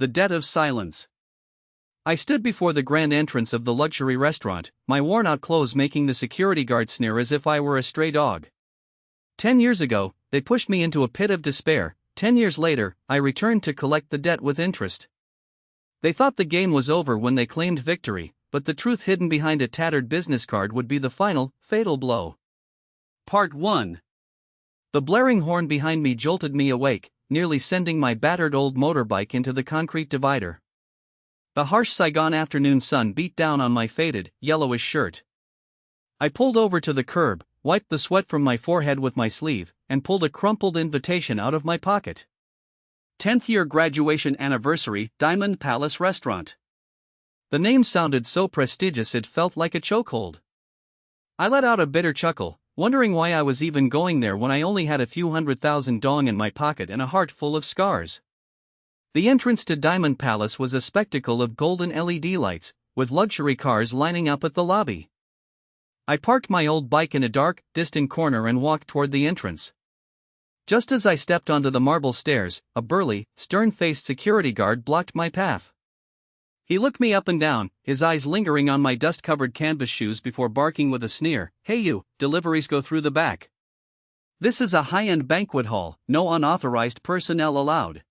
The Debt of Silence. I stood before the grand entrance of the luxury restaurant, my worn-out clothes making the security guard sneer as if I were a stray dog. 10 years ago, they pushed me into a pit of despair. 10 years later, I returned to collect the debt with interest. They thought the game was over when they claimed victory, but the truth hidden behind a tattered business card would be the final, fatal blow. Part 1. The blaring horn behind me jolted me awake, nearly sending my battered old motorbike into the concrete divider. The harsh Saigon afternoon sun beat down on my faded, yellowish shirt. I pulled over to the curb, wiped the sweat from my forehead with my sleeve, and pulled a crumpled invitation out of my pocket. 10th year graduation anniversary, Diamond Palace Restaurant. The name sounded so prestigious it felt like a chokehold. I let out a bitter chuckle, wondering why I was even going there when I only had a few $100,000 in my pocket and a heart full of scars. The entrance to Diamond Palace was a spectacle of golden LED lights, with luxury cars lining up at the lobby. I parked my old bike in a dark, distant corner and walked toward the entrance. Just as I stepped onto the marble stairs, a burly, stern-faced security guard blocked my path. He looked me up and down, his eyes lingering on my dust-covered canvas shoes before barking with a sneer, "Hey you, deliveries go through the back. This is a high-end banquet hall, no unauthorized personnel allowed."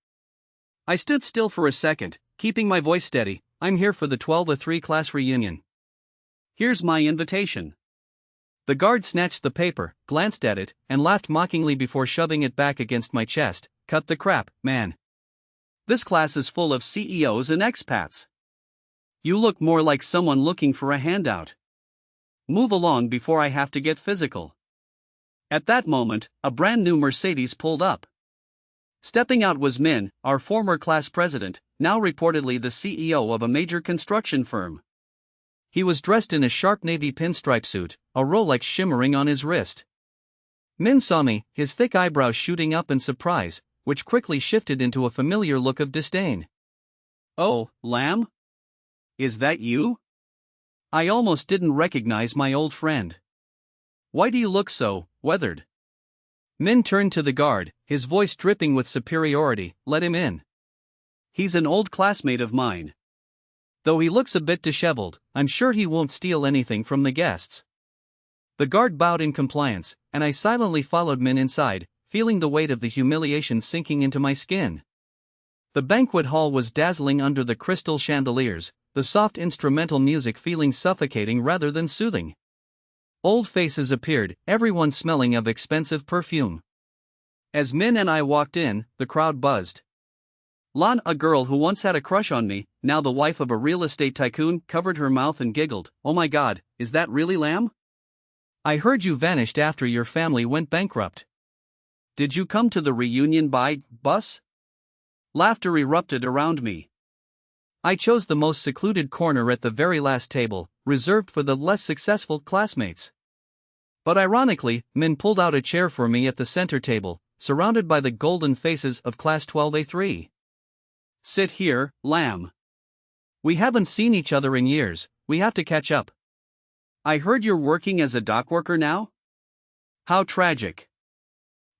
I stood still for a second, keeping my voice steady. "I'm here for the 12-3 class reunion. Here's my invitation." The guard snatched the paper, glanced at it, and laughed mockingly before shoving it back against my chest. "Cut the crap, man. This class is full of CEOs and expats. You look more like someone looking for a handout. Move along before I have to get physical." At that moment, a brand new Mercedes pulled up. Stepping out was Min, our former class president, now reportedly the CEO of a major construction firm. He was dressed in a sharp navy pinstripe suit, a Rolex shimmering on his wrist. Min saw me, his thick eyebrows shooting up in surprise, which quickly shifted into a familiar look of disdain. "Oh, Lamb? Is that you?" I almost didn't recognize my old friend. "Why do you look so weathered?" Min turned to the guard, his voice dripping with superiority. "Let him in. He's an old classmate of mine. Though he looks a bit disheveled, I'm sure he won't steal anything from the guests." The guard bowed in compliance, and I silently followed Min inside, feeling the weight of the humiliation sinking into my skin. The banquet hall was dazzling under the crystal chandeliers, the soft instrumental music feeling suffocating rather than soothing. Old faces appeared, everyone smelling of expensive perfume. As Min and I walked in, the crowd buzzed. Lan, a girl who once had a crush on me, now the wife of a real estate tycoon, covered her mouth and giggled. "Oh my God, is that really Lamb? I heard you vanished after your family went bankrupt. Did you come to the reunion by bus?" Laughter erupted around me. I chose the most secluded corner at the very last table, reserved for the less successful classmates. But ironically, Min pulled out a chair for me at the center table, surrounded by the golden faces of Class 12A3. "Sit here, Lamb. We haven't seen each other in years, we have to catch up. I heard you're working as a dock worker now? How tragic.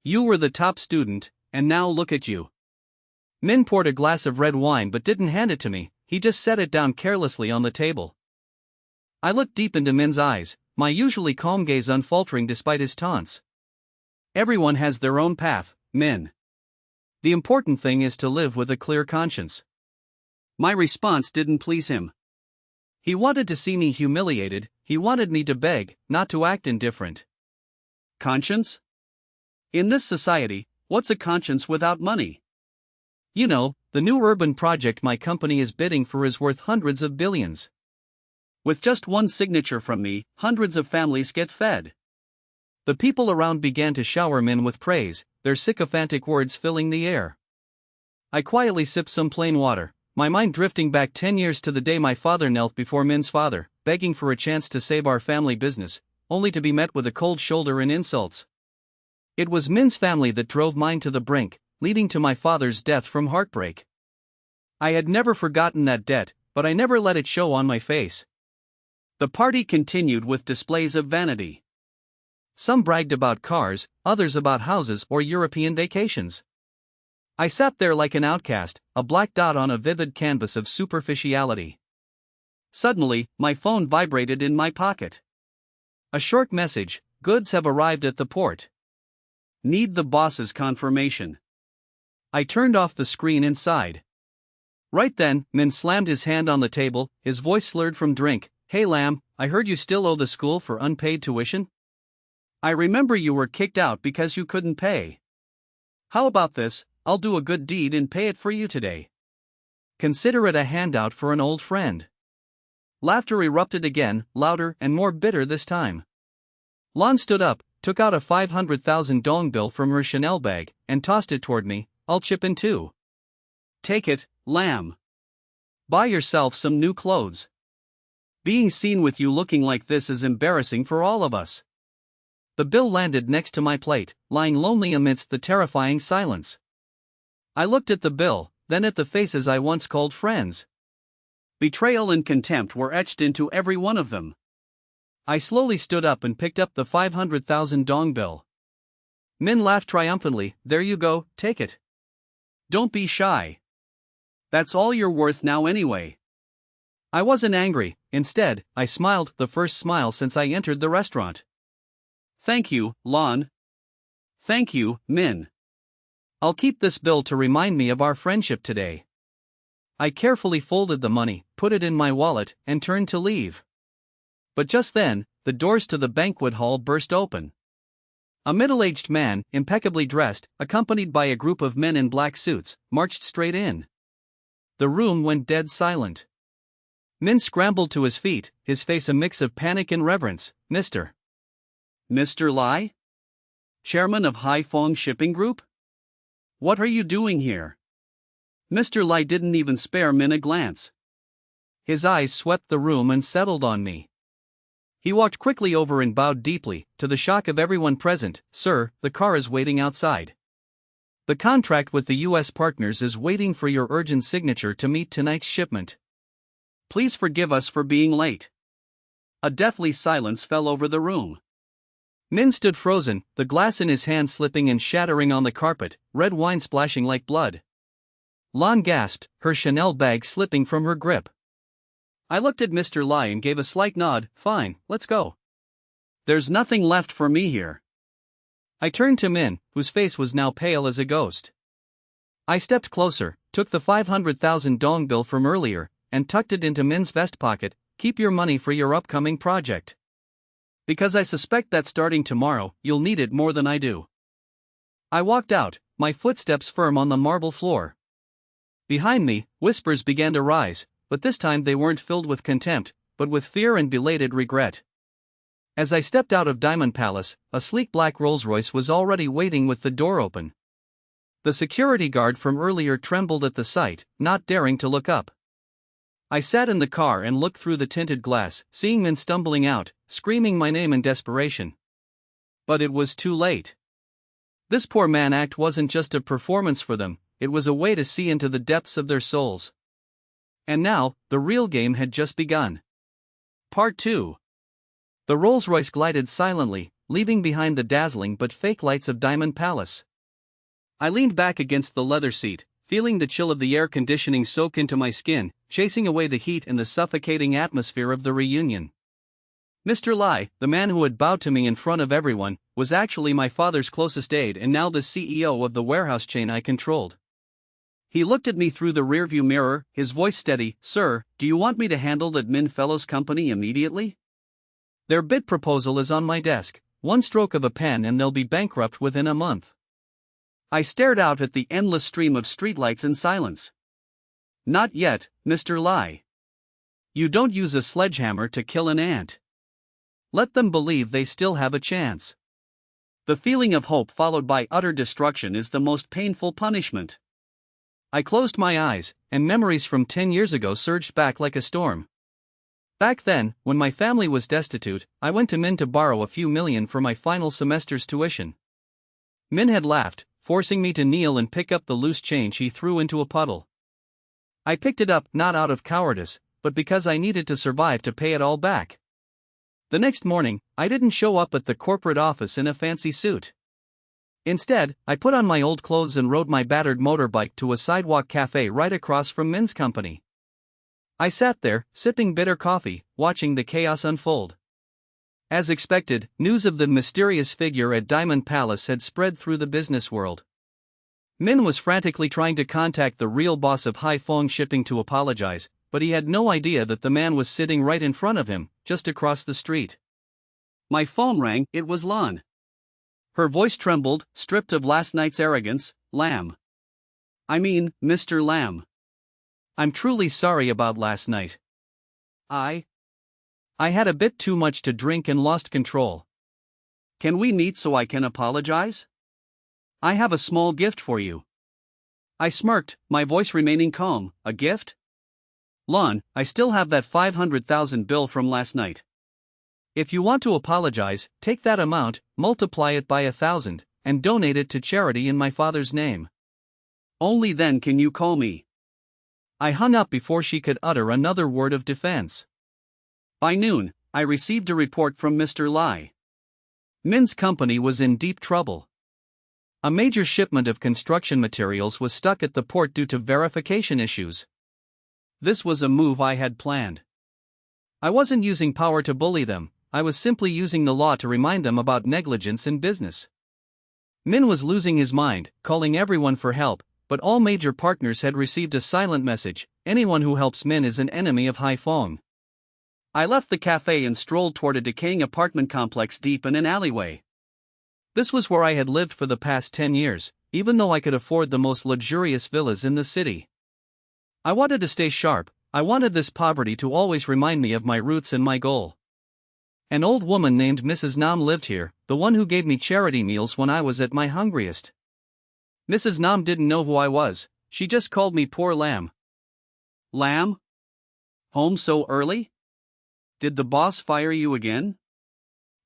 You were the top student, and now look at you." Min poured a glass of red wine but didn't hand it to me, he just set it down carelessly on the table. I looked deep into Min's eyes, my usually calm gaze unfaltering despite his taunts. "Everyone has their own path, Min. The important thing is to live with a clear conscience." My response didn't please him. He wanted to see me humiliated, he wanted me to beg, not to act indifferent. Conscience? In this society, what's a conscience without money? You know, the new urban project my company is bidding for is worth hundreds of billions. With just one signature from me, hundreds of families get fed. The people around began to shower Min with praise, their sycophantic words filling the air. I quietly sipped some plain water, my mind drifting back 10 years to the day my father knelt before Min's father, begging for a chance to save our family business, only to be met with a cold shoulder and insults. It was Min's family that drove mine to the brink, leading to my father's death from heartbreak. I had never forgotten that debt, but I never let it show on my face. The party continued with displays of vanity. Some bragged about cars, others about houses or European vacations. I sat there like an outcast, a black dot on a vivid canvas of superficiality. Suddenly, my phone vibrated in my pocket. A short message: goods have arrived at the port. Need the boss's confirmation. I turned off the screen inside. Right then, Min slammed his hand on the table, his voice slurred from drink. Hey Lam, I heard you still owe the school for unpaid tuition? I remember you were kicked out because you couldn't pay. How about this? I'll do a good deed and pay it for you today. Consider it a handout for an old friend. Laughter erupted again, louder and more bitter this time. Lan stood up, took out a 500,000 dong bill from her Chanel bag, and tossed it toward me. I'll chip in too. Take it, Lam. Buy yourself some new clothes. Being seen with you looking like this is embarrassing for all of us. The bill landed next to my plate, lying lonely amidst the terrifying silence. I looked at the bill, then at the faces I once called friends. Betrayal and contempt were etched into every one of them. I slowly stood up and picked up the 500,000 dong bill. Min laughed triumphantly. There you go, take it. Don't be shy. That's all you're worth now anyway. I wasn't angry, instead, I smiled, the first smile since I entered the restaurant. Thank you, Lan. Thank you, Min. I'll keep this bill to remind me of our friendship today. I carefully folded the money, put it in my wallet, and turned to leave. But just then, the doors to the banquet hall burst open. A middle-aged man, impeccably dressed, accompanied by a group of men in black suits, marched straight in. The room went dead silent. Min scrambled to his feet, his face a mix of panic and reverence. Mr. Lai? Chairman of Haiphong Shipping Group? What are you doing here? Mr. Lai didn't even spare Min a glance. His eyes swept the room and settled on me. He walked quickly over and bowed deeply, to the shock of everyone present. Sir, the car is waiting outside. The contract with the U.S. partners is waiting for your urgent signature to meet tonight's shipment. Please forgive us for being late. A deathly silence fell over the room. Min stood frozen, the glass in his hand slipping and shattering on the carpet, red wine splashing like blood. Lan gasped, her Chanel bag slipping from her grip. I looked at Mr. Lai and gave a slight nod. Fine, let's go. There's nothing left for me here. I turned to Min, whose face was now pale as a ghost. I stepped closer, took the 500,000 dong bill from earlier, and tucked it into Min's vest pocket. Keep your money for your upcoming project. Because I suspect that starting tomorrow, you'll need it more than I do. I walked out, my footsteps firm on the marble floor. Behind me, whispers began to rise, but this time they weren't filled with contempt, but with fear and belated regret. As I stepped out of Diamond Palace, a sleek black Rolls-Royce was already waiting with the door open. The security guard from earlier trembled at the sight, not daring to look up. I sat in the car and looked through the tinted glass, seeing Min stumbling out, screaming my name in desperation. But it was too late. This poor man act wasn't just a performance for them, it was a way to see into the depths of their souls. And now, the real game had just begun. Part 2. The Rolls-Royce glided silently, leaving behind the dazzling but fake lights of Diamond Palace. I leaned back against the leather seat, feeling the chill of the air conditioning soak into my skin, chasing away the heat and the suffocating atmosphere of the reunion. Mr. Lai, the man who had bowed to me in front of everyone, was actually my father's closest aide and now the CEO of the warehouse chain I controlled. He looked at me through the rearview mirror, his voice steady. Sir, do you want me to handle that Min Fellows company immediately? Their bid proposal is on my desk, one stroke of a pen and they'll be bankrupt within a month. I stared out at the endless stream of streetlights in silence. Not yet, Mr. Lai. You don't use a sledgehammer to kill an ant. Let them believe they still have a chance. The feeling of hope followed by utter destruction is the most painful punishment. I closed my eyes, and memories from 10 years ago surged back like a storm. Back then, when my family was destitute, I went to Min to borrow a few million for my final semester's tuition. Min had laughed, forcing me to kneel and pick up the loose change he threw into a puddle. I picked it up not out of cowardice, but because I needed to survive to pay it all back. The next morning, I didn't show up at the corporate office in a fancy suit. Instead, I put on my old clothes and rode my battered motorbike to a sidewalk cafe right across from Min's company. I sat there, sipping bitter coffee, watching the chaos unfold. As expected, news of the mysterious figure at Diamond Palace had spread through the business world. Min was frantically trying to contact the real boss of Haiphong Shipping to apologize, but he had no idea that the man was sitting right in front of him, just across the street. My phone rang. It was Lan. Her voice trembled, stripped of last night's arrogance. Lam. I mean, Mr. Lam. I'm truly sorry about last night. I had a bit too much to drink and lost control. Can we meet so I can apologize? I have a small gift for you. I smirked, my voice remaining calm. A gift? Lon, I still have that 500,000 bill from last night. If you want to apologize, take that amount, multiply it by 1,000, and donate it to charity in my father's name. Only then can you call me. I hung up before she could utter another word of defense. By noon, I received a report from Mr. Lai. Min's company was in deep trouble. A major shipment of construction materials was stuck at the port due to verification issues. This was a move I had planned. I wasn't using power to bully them, I was simply using the law to remind them about negligence in business. Min was losing his mind, calling everyone for help, but all major partners had received a silent message: anyone who helps Min is an enemy of Haiphong. I left the cafe and strolled toward a decaying apartment complex deep in an alleyway. This was where I had lived for the past 10 years, even though I could afford the most luxurious villas in the city. I wanted to stay sharp, I wanted this poverty to always remind me of my roots and my goal. An old woman named Mrs. Nam lived here, the one who gave me charity meals when I was at my hungriest. Mrs. Nam didn't know who I was, she just called me poor lamb. Lamb? Home so early? Did the boss fire you again?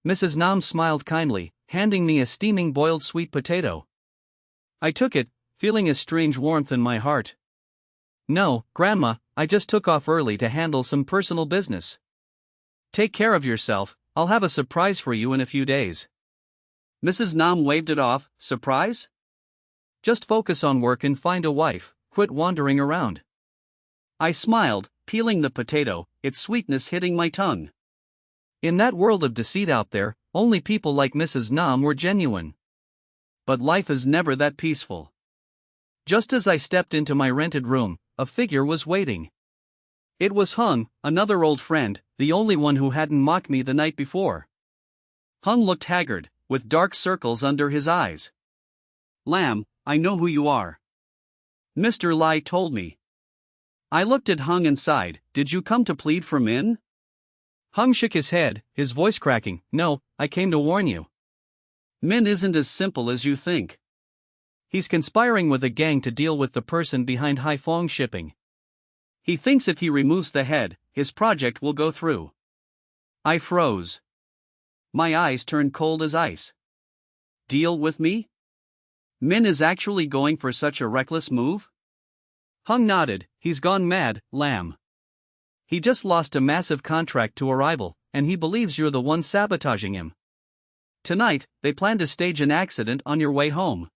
Mrs. Nam smiled kindly, handing me a steaming boiled sweet potato. I took it, feeling a strange warmth in my heart. No, Grandma, I just took off early to handle some personal business. Take care of yourself, I'll have a surprise for you in a few days. Mrs. Nam waved it off. Surprise? Just focus on work and find a wife, quit wandering around. I smiled, peeling the potato, its sweetness hitting my tongue. In that world of deceit out there, only people like Mrs. Nam were genuine. But life is never that peaceful. Just as I stepped into my rented room, a figure was waiting. It was Hung, another old friend, the only one who hadn't mocked me the night before. Hung looked haggard, with dark circles under his eyes. Lam, I know who you are. Mr. Lai told me. I looked at Hung and sighed. Did you come to plead for Min? Hung shook his head, his voice cracking. No, I came to warn you. Min isn't as simple as you think. He's conspiring with a gang to deal with the person behind Haiphong Shipping. He thinks if he removes the head, his project will go through. I froze. My eyes turned cold as ice. Deal with me? Min is actually going for such a reckless move? Hung nodded. He's gone mad, Lam. He just lost a massive contract to a rival, and he believes you're the one sabotaging him. Tonight, they plan to stage an accident on your way home.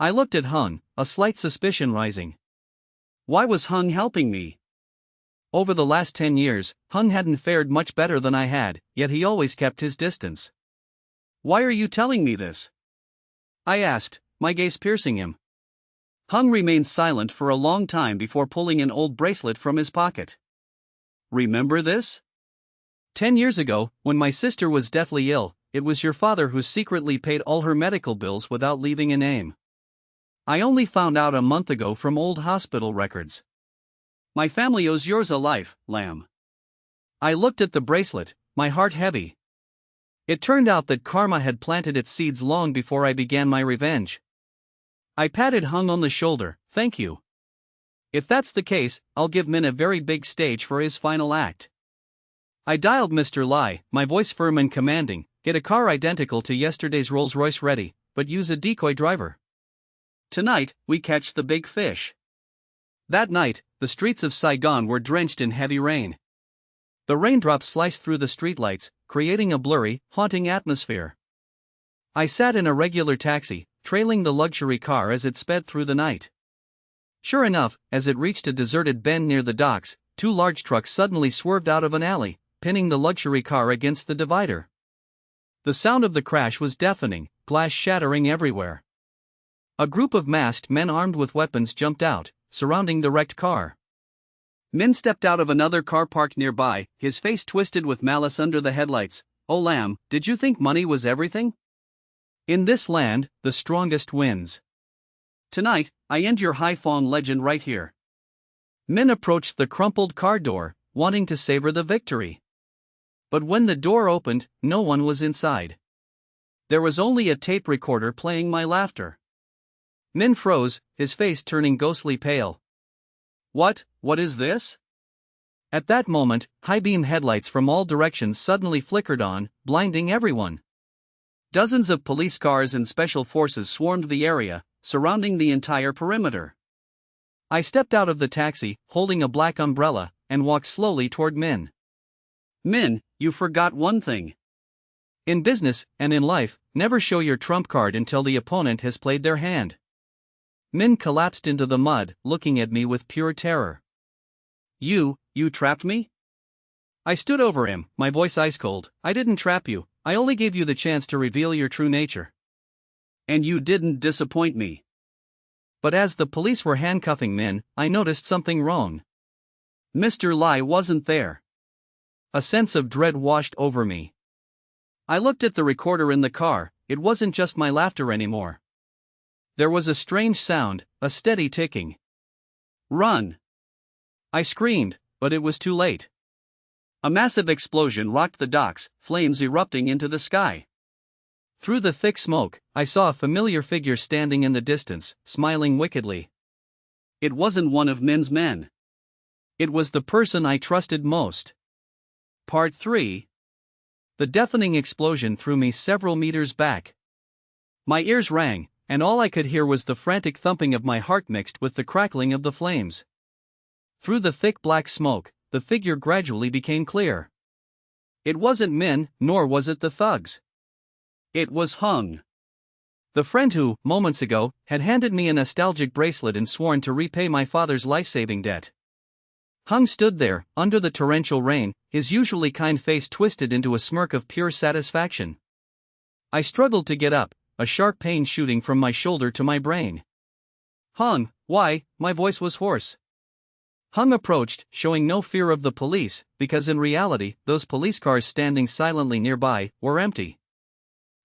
I looked at Hung, a slight suspicion rising. Why was Hung helping me? Over the last 10 years, Hung hadn't fared much better than I had, yet he always kept his distance. Why are you telling me this? I asked, my gaze piercing him. Hung remained silent for a long time before pulling an old bracelet from his pocket. Remember this? 10 years ago, when my sister was deathly ill, it was your father who secretly paid all her medical bills without leaving a name. I only found out a month ago from old hospital records. My family owes yours a life, Lam. I looked at the bracelet, my heart heavy. It turned out that karma had planted its seeds long before I began my revenge. I patted Hung on the shoulder. Thank you. If that's the case, I'll give Min a very big stage for his final act. I dialed Mr. Lai, my voice firm and commanding. Get a car identical to yesterday's Rolls-Royce ready, but use a decoy driver. Tonight, we catch the big fish. That night, the streets of Saigon were drenched in heavy rain. The raindrops sliced through the streetlights, creating a blurry, haunting atmosphere. I sat in a regular taxi, trailing the luxury car as it sped through the night. Sure enough, as it reached a deserted bend near the docks, two large trucks suddenly swerved out of an alley, pinning the luxury car against the divider. The sound of the crash was deafening, glass shattering everywhere. A group of masked men armed with weapons jumped out, surrounding the wrecked car. Min stepped out of another car parked nearby, his face twisted with malice under the headlights. "Oh lamb, did you think money was everything? In this land, the strongest wins. Tonight, I end your Haiphong legend right here." Min approached the crumpled car door, wanting to savor the victory. But when the door opened, no one was inside. There was only a tape recorder playing my laughter. Min froze, his face turning ghostly pale. What is this?" At that moment, high-beam headlights from all directions suddenly flickered on, blinding everyone. Dozens of police cars and special forces swarmed the area, surrounding the entire perimeter. I stepped out of the taxi, holding a black umbrella, and walked slowly toward Min. "Min, you forgot one thing. In business, and in life, never show your trump card until the opponent has played their hand." Min collapsed into the mud, looking at me with pure terror. You trapped me?" I stood over him, my voice ice cold. "I didn't trap you, I only gave you the chance to reveal your true nature. And you didn't disappoint me." But as the police were handcuffing Min, I noticed something wrong. Mr. Lai wasn't there. A sense of dread washed over me. I looked at the recorder in the car, it wasn't just my laughter anymore. There was a strange sound, a steady ticking. "Run!" I screamed, but it was too late. A massive explosion rocked the docks, flames erupting into the sky. Through the thick smoke, I saw a familiar figure standing in the distance, smiling wickedly. It wasn't one of Min's men. It was the person I trusted most. Part 3. The deafening explosion threw me several meters back. My ears rang, and all I could hear was the frantic thumping of my heart mixed with the crackling of the flames. Through the thick black smoke, the figure gradually became clear. It wasn't Min, nor was it the thugs. It was Hung. The friend who, moments ago, had handed me a nostalgic bracelet and sworn to repay my father's life-saving debt. Hung stood there, under the torrential rain, his usually kind face twisted into a smirk of pure satisfaction. I struggled to get up, a sharp pain shooting from my shoulder to my brain. "Hung, why?" My voice was hoarse. Hung approached, showing no fear of the police, because in reality, those police cars standing silently nearby were empty.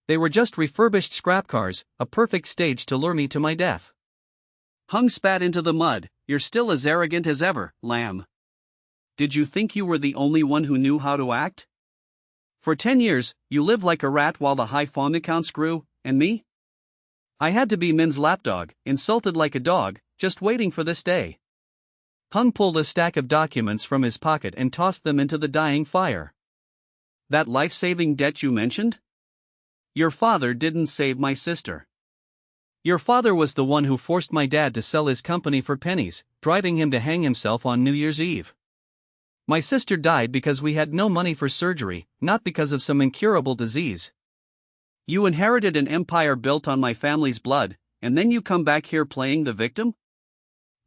They were just refurbished scrap cars, a perfect stage to lure me to my death. Hung spat into the mud. "You're still as arrogant as ever, lamb. Did you think you were the only one who knew how to act? For 10 years, you lived like a rat while the Haiphong accounts grew, and me? I had to be Min's lapdog, insulted like a dog, just waiting for this day." Hung pulled a stack of documents from his pocket and tossed them into the dying fire. "That life-saving debt you mentioned? Your father didn't save my sister. Your father was the one who forced my dad to sell his company for pennies, driving him to hang himself on New Year's Eve. My sister died because we had no money for surgery, not because of some incurable disease. You inherited an empire built on my family's blood, and then you come back here playing the victim?"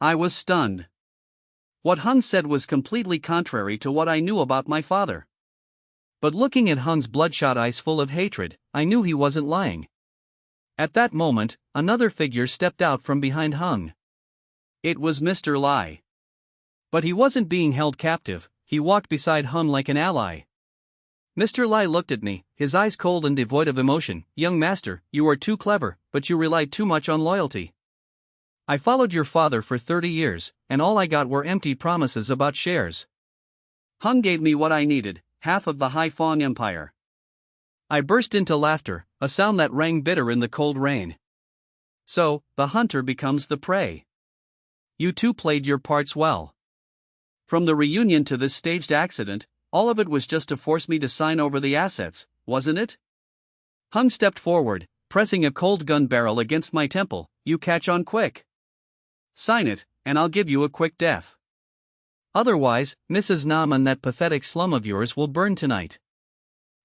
I was stunned. What Hung said was completely contrary to what I knew about my father. But looking at Hung's bloodshot eyes full of hatred, I knew he wasn't lying. At that moment, another figure stepped out from behind Hung. It was Mr. Lai. But he wasn't being held captive, he walked beside Hung like an ally. Mr. Lai looked at me, his eyes cold and devoid of emotion. "Young master, you are too clever, but you relied too much on loyalty. I followed your father for 30 years, and all I got were empty promises about shares. Hung gave me what I needed, half of the Haiphong Empire." I burst into laughter, a sound that rang bitter in the cold rain. "So, the hunter becomes the prey. You two played your parts well. From the reunion to this staged accident, all of it was just to force me to sign over the assets, wasn't it?" Hung stepped forward, pressing a cold gun barrel against my temple. "You catch on quick. Sign it, and I'll give you a quick death. Otherwise, Mrs. Nam and that pathetic slum of yours will burn tonight."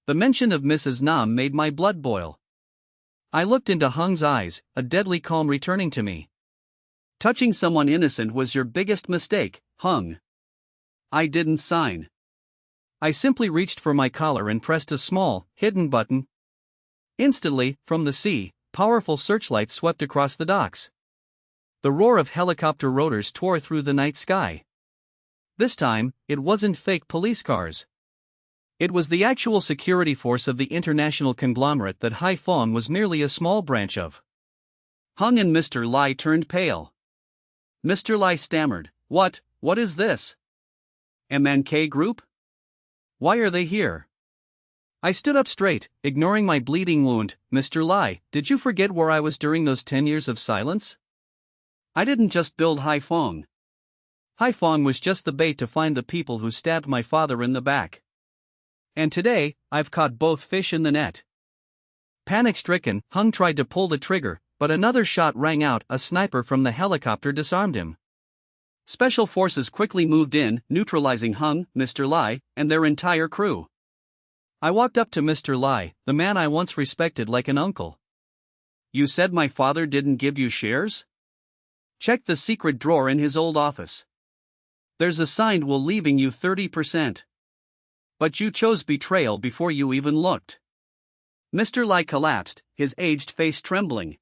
The mention of Mrs. Nam made my blood boil. I looked into Hung's eyes, a deadly calm returning to me. Touching someone innocent was your biggest mistake, Hung. I didn't sign. I simply reached for my collar and pressed a small, hidden button. Instantly, from the sea, powerful searchlights swept across the docks. The roar of helicopter rotors tore through the night sky. This time, it wasn't fake police cars. It was the actual security force of the international conglomerate that Haiphong was merely a small branch of. Hung and Mr. Lai turned pale. Mr. Lai stammered, What is this? MNK Group? Why are they here? I stood up straight, ignoring my bleeding wound. Mr. Lai, did you forget where I was during those 10 years of silence? I didn't just build Haiphong. Haiphong was just the bait to find the people who stabbed my father in the back. And today, I've caught both fish in the net. Panic-stricken, Hung tried to pull the trigger, but another shot rang out. A sniper from the helicopter disarmed him. Special forces quickly moved in, neutralizing Hung, Mr. Lai, and their entire crew. I walked up to Mr. Lai, the man I once respected like an uncle. You said my father didn't give you shares? Check the secret drawer in his old office. There's a sign will leaving you 30%. But you chose betrayal before you even looked. Mr. Lai collapsed, his aged face trembling.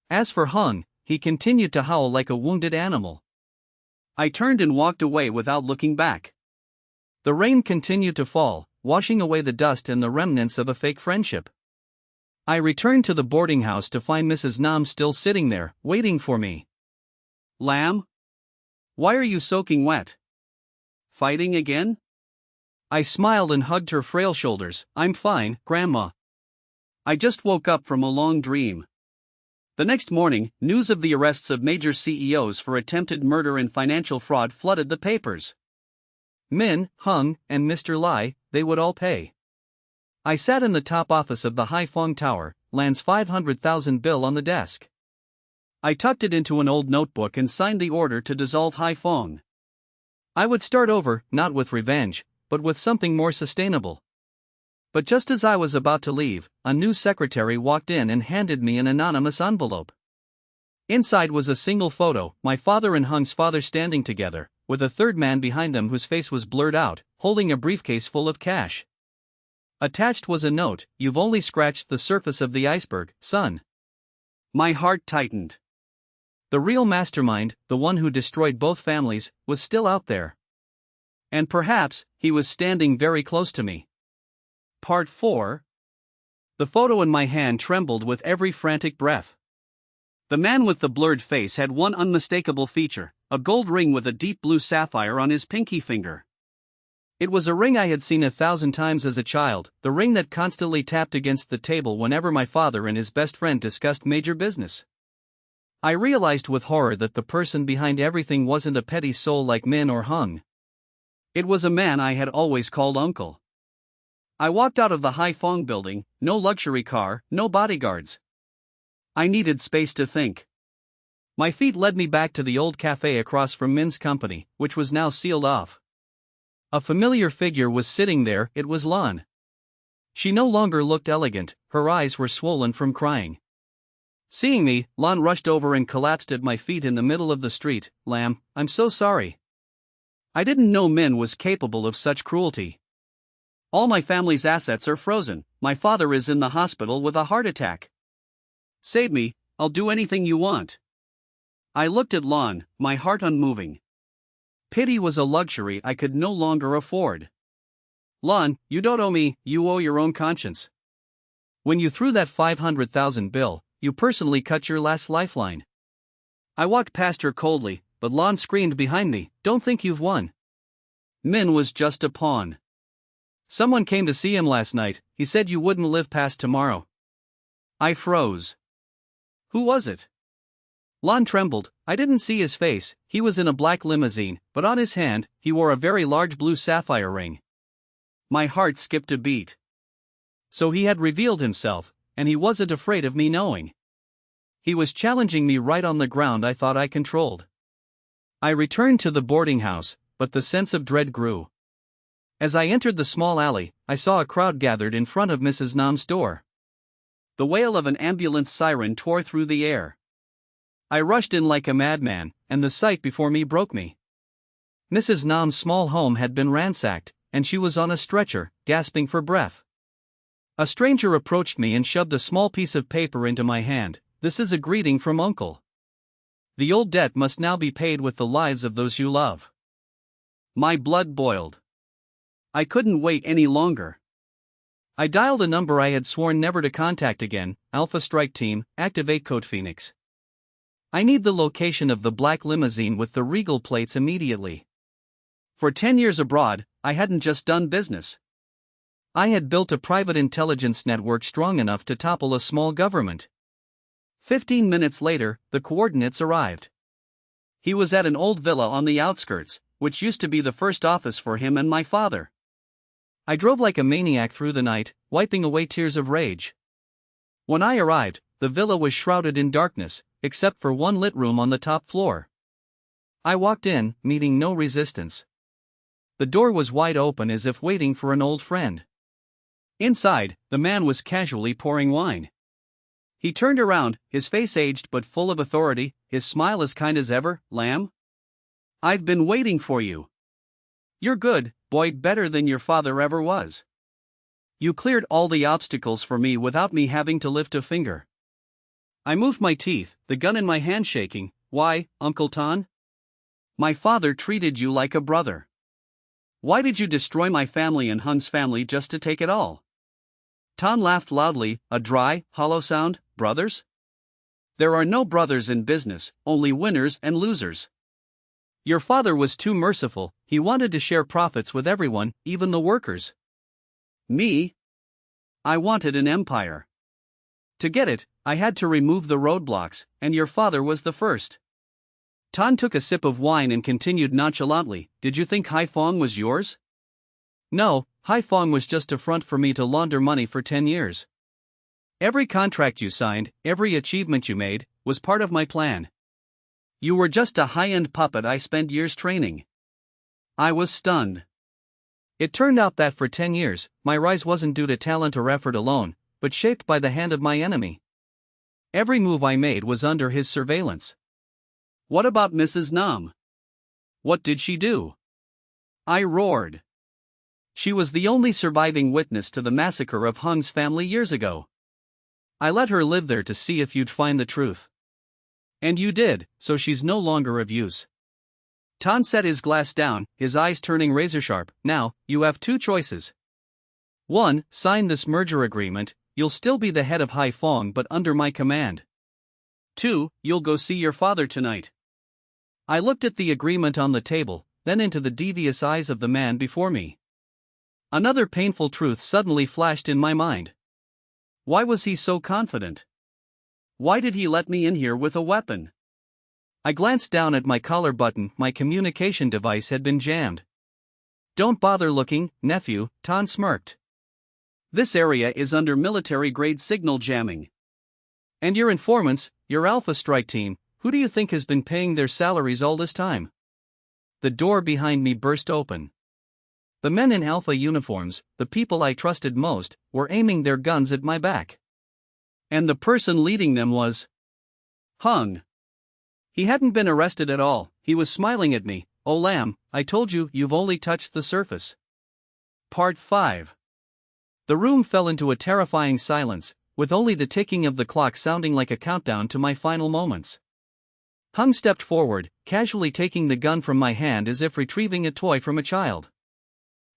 As for Hung, he continued to howl like a wounded animal. I turned and walked away without looking back. The rain continued to fall, washing away the dust and the remnants of a fake friendship. I returned to the boarding house to find Mrs. Nam still sitting there, waiting for me. Lamb? Why are you soaking wet? Fighting again? I smiled and hugged her frail shoulders. I'm fine, Grandma. I just woke up from a long dream. The next morning, news of the arrests of major CEOs for attempted murder and financial fraud flooded the papers. Min, Hung, and Mr. Lai, they would all pay. I sat in the top office of the Haiphong Tower, lands 500,000 bill on the desk. I tucked it into an old notebook and signed the order to dissolve Haiphong. I would start over, not with revenge, but with something more sustainable. But just as I was about to leave, a new secretary walked in and handed me an anonymous envelope. Inside was a single photo, my father and Hung's father standing together, with a third man behind them whose face was blurred out, holding a briefcase full of cash. Attached was a note, You've only scratched the surface of the iceberg, son. My heart tightened. The real mastermind, the one who destroyed both families, was still out there. And perhaps, he was standing very close to me. Part 4. The photo in my hand trembled with every frantic breath. The man with the blurred face had one unmistakable feature, a gold ring with a deep blue sapphire on his pinky finger. It was a ring I had seen 1,000 times as a child, the ring that constantly tapped against the table whenever my father and his best friend discussed major business. I realized with horror that the person behind everything wasn't a petty soul like Min or Hung. It was a man I had always called uncle. I walked out of the Haiphong building, no luxury car, no bodyguards. I needed space to think. My feet led me back to the old cafe across from Min's company, which was now sealed off. A familiar figure was sitting there, it was Lan. She no longer looked elegant, her eyes were swollen from crying. Seeing me, Lan rushed over and collapsed at my feet in the middle of the street. Lam, I'm so sorry. I didn't know Min was capable of such cruelty. All my family's assets are frozen, my father is in the hospital with a heart attack. Save me, I'll do anything you want. I looked at Lan, my heart unmoving. Pity was a luxury I could no longer afford. Lan, you don't owe me, you owe your own conscience. When you threw that 500,000 bill, you personally cut your last lifeline. I walked past her coldly, but Lan screamed behind me, Don't think you've won. Min was just a pawn. Someone came to see him last night, he said you wouldn't live past tomorrow. I froze. Who was it? Lan trembled. I didn't see his face, he was in a black limousine, but on his hand, he wore a very large blue sapphire ring. My heart skipped a beat. So he had revealed himself, and he wasn't afraid of me knowing. He was challenging me right on the ground I thought I controlled. I returned to the boarding house, but the sense of dread grew. As I entered the small alley, I saw a crowd gathered in front of Mrs. Nam's door. The wail of an ambulance siren tore through the air. I rushed in like a madman, and the sight before me broke me. Mrs. Nam's small home had been ransacked, and she was on a stretcher, gasping for breath. A stranger approached me and shoved a small piece of paper into my hand. "This is a greeting from Uncle. The old debt must now be paid with the lives of those you love." My blood boiled. I couldn't wait any longer. I dialed a number I had sworn never to contact again. "Alpha Strike Team, activate Code Phoenix. I need the location of the black limousine with the regal plates immediately." For 10 years abroad, I hadn't just done business. I had built a private intelligence network strong enough to topple a small government. 15 minutes later, the coordinates arrived. He was at an old villa on the outskirts, which used to be the first office for him and my father. I drove like a maniac through the night, wiping away tears of rage. When I arrived, the villa was shrouded in darkness, except for one lit room on the top floor. I walked in, meeting no resistance. The door was wide open as if waiting for an old friend. Inside, the man was casually pouring wine. He turned around, his face aged but full of authority, his smile as kind as ever. "Lamb? I've been waiting for you. You're good, boy, better than your father ever was. You cleared all the obstacles for me without me having to lift a finger." I moved my teeth, the gun in my hand shaking. "Why, Uncle Ton? My father treated you like a brother. Why did you destroy my family and Hung's family just to take it all?" Ton laughed loudly, a dry, hollow sound. "Brothers? There are no brothers in business, only winners and losers. Your father was too merciful, he wanted to share profits with everyone, even the workers. Me? I wanted an empire. To get it, I had to remove the roadblocks, and your father was the first." Ton took a sip of wine and continued nonchalantly. "Did you think Haiphong was yours?" "No, Haiphong was just a front for me to launder money for 10 years. Every contract you signed, every achievement you made, was part of my plan. You were just a high-end puppet I spent years training." I was stunned. It turned out that for 10 years, my rise wasn't due to talent or effort alone, but shaped by the hand of my enemy. Every move I made was under his surveillance. "What about Mrs. Nam? What did she do?" I roared. "She was the only surviving witness to the massacre of Hung's family years ago. I let her live there to see if you'd find the truth. And you did, so she's no longer of use." Ton set his glass down, his eyes turning razor-sharp. "Now, you have 2 choices. 1. Sign this merger agreement, you'll still be the head of Haiphong but under my command. 2. You'll go see your father tonight." I looked at the agreement on the table, then into the devious eyes of the man before me. Another painful truth suddenly flashed in my mind. Why was he so confident? Why did he let me in here with a weapon? I glanced down at my collar button. My communication device had been jammed. "Don't bother looking, nephew," Ton smirked. "This area is under military-grade signal jamming. And your informants, your Alpha Strike Team, who do you think has been paying their salaries all this time?" The door behind me burst open. The men in Alpha uniforms, the people I trusted most, were aiming their guns at my back. And the person leading them was Hung. He hadn't been arrested at all, he was smiling at me. "Oh Lamb, I told you, you've only touched the surface." Part 5. The room fell into a terrifying silence, with only the ticking of the clock sounding like a countdown to my final moments. Hung stepped forward, casually taking the gun from my hand as if retrieving a toy from a child.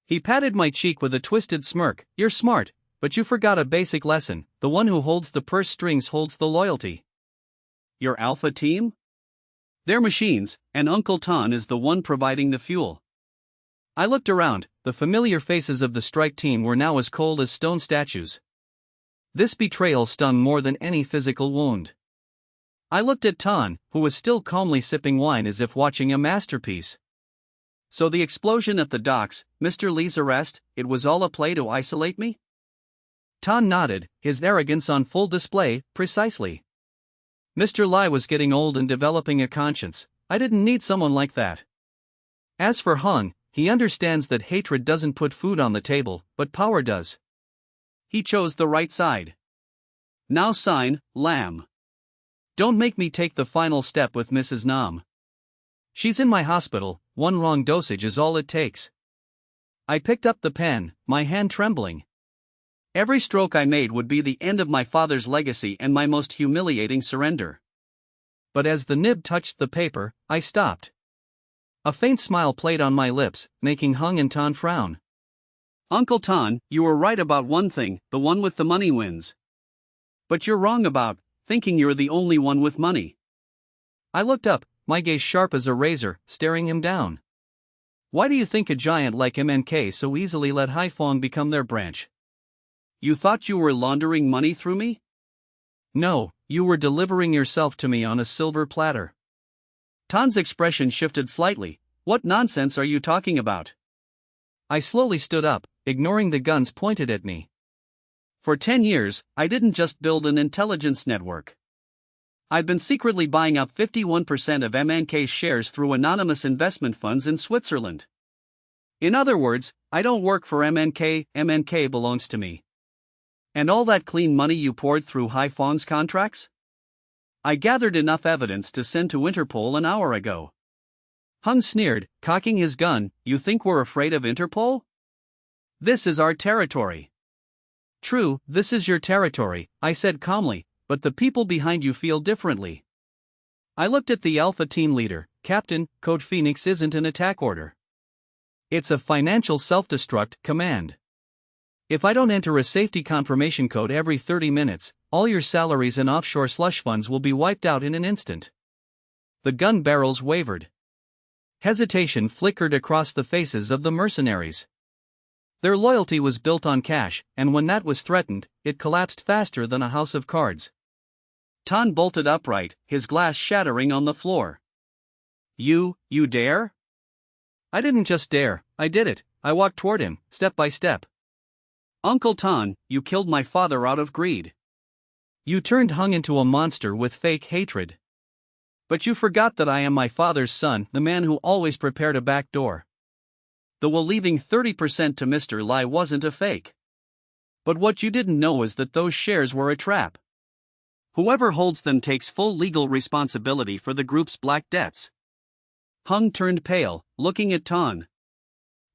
He patted my cheek with a twisted smirk. "You're smart, but you forgot a basic lesson. The one who holds the purse strings holds the loyalty." "Your Alpha team? They're machines, and Uncle Ton is the one providing the fuel." I looked around. The familiar faces of the strike team were now as cold as stone statues. This betrayal stung more than any physical wound. I looked at Ton, who was still calmly sipping wine as if watching a masterpiece. "So the explosion at the docks, Mr. Lee's arrest, it was all a play to isolate me?" Ton nodded, his arrogance on full display. "Precisely. Mr. Lai was getting old and developing a conscience. I didn't need someone like that. As for Hung, he understands that hatred doesn't put food on the table, but power does. He chose the right side. Now sign, Lamb. Don't make me take the final step with Mrs. Nam. She's in my hospital, one wrong dosage is all it takes. I picked up the pen, my hand trembling. Every stroke I made would be the end of my father's legacy and my most humiliating surrender. But as the nib touched the paper, I stopped. A faint smile played on my lips, making Hung and Tan frown. Uncle Tan, you were right about one thing, the one with the money wins. But you're wrong about thinking you're the only one with money. I looked up, my gaze sharp as a razor, staring him down. Why do you think a giant like MNK so easily let Haifeng become their branch? You thought you were laundering money through me? No, you were delivering yourself to me on a silver platter. Tan's expression shifted slightly. What nonsense are you talking about? I slowly stood up, ignoring the guns pointed at me. For 10 years, I didn't just build an intelligence network. I'd been secretly buying up 51% of MNK's shares through anonymous investment funds in Switzerland. In other words, I don't work for MNK, MNK belongs to me. And all that clean money you poured through Haifeng's contracts? I gathered enough evidence to send to Interpol an hour ago. Hung sneered, cocking his gun. You think we're afraid of Interpol? This is our territory. True, this is your territory, I said calmly, but the people behind you feel differently. I looked at the Alpha team leader. Captain, Code Phoenix isn't an attack order. It's a financial self-destruct command. If I don't enter a safety confirmation code every 30 minutes, all your salaries and offshore slush funds will be wiped out in an instant. The gun barrels wavered. Hesitation flickered across the faces of the mercenaries. Their loyalty was built on cash, and when that was threatened, it collapsed faster than a house of cards. Tan bolted upright, his glass shattering on the floor. You dare? I didn't just dare, I did it. I walked toward him, step by step. Uncle Tan, you killed my father out of greed. You turned Hung into a monster with fake hatred. But you forgot that I am my father's son, the man who always prepared a back door. The will leaving 30% to Mr. Lai wasn't a fake. But what you didn't know is that those shares were a trap. Whoever holds them takes full legal responsibility for the group's black debts. Hung turned pale, looking at Tan.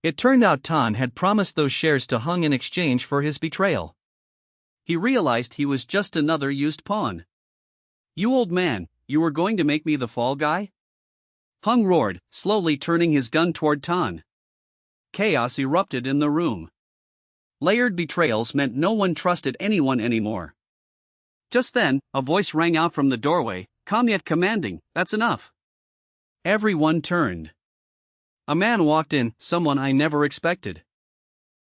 It turned out Tan had promised those shares to Hung in exchange for his betrayal. He realized he was just another used pawn. You old man, you were going to make me the fall guy? Hung roared, slowly turning his gun toward Tan. Chaos erupted in the room. Layered betrayals meant no one trusted anyone anymore. Just then, a voice rang out from the doorway, calm yet commanding, that's enough. Everyone turned. A man walked in, someone I never expected.